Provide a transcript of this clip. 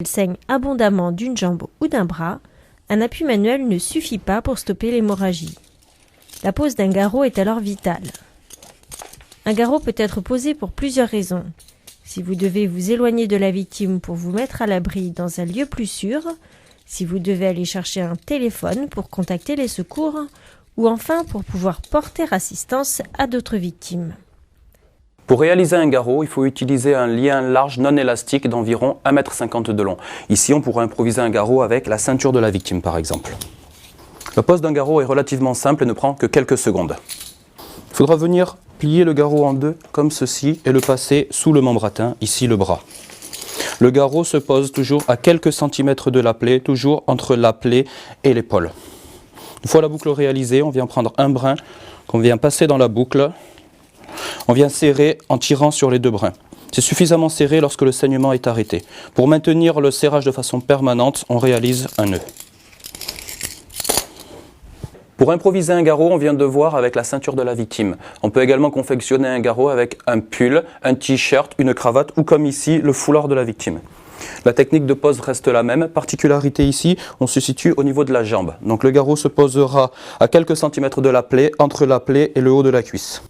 Elle saigne abondamment d'une jambe ou d'un bras, un appui manuel ne suffit pas pour stopper l'hémorragie. La pose d'un garrot est alors vitale. Un garrot peut être posé pour plusieurs raisons. Si vous devez vous éloigner de la victime pour vous mettre à l'abri dans un lieu plus sûr, si vous devez aller chercher un téléphone pour contacter les secours, ou enfin pour pouvoir porter assistance à d'autres victimes. Pour réaliser un garrot, il faut utiliser un lien large non élastique d'environ 1,50 m de long. Ici, on pourrait improviser un garrot avec la ceinture de la victime par exemple. La pose d'un garrot est relativement simple et ne prend que quelques secondes. Il faudra venir plier le garrot en deux comme ceci et le passer sous le membre atteint, ici le bras. Le garrot se pose toujours à quelques centimètres de la plaie, toujours entre la plaie et l'épaule. Une fois la boucle réalisée, on vient prendre un brin qu'on vient passer dans la boucle. On vient serrer en tirant sur les deux brins. C'est suffisamment serré lorsque le saignement est arrêté. Pour maintenir le serrage de façon permanente, on réalise un nœud. Pour improviser un garrot, on vient de voir avec la ceinture de la victime. On peut également confectionner un garrot avec un pull, un t-shirt, une cravate ou comme ici, le foulard de la victime. La technique de pose reste la même. Particularité ici, on se situe au niveau de la jambe. Donc le garrot se posera à quelques centimètres de la plaie, entre la plaie et le haut de la cuisse.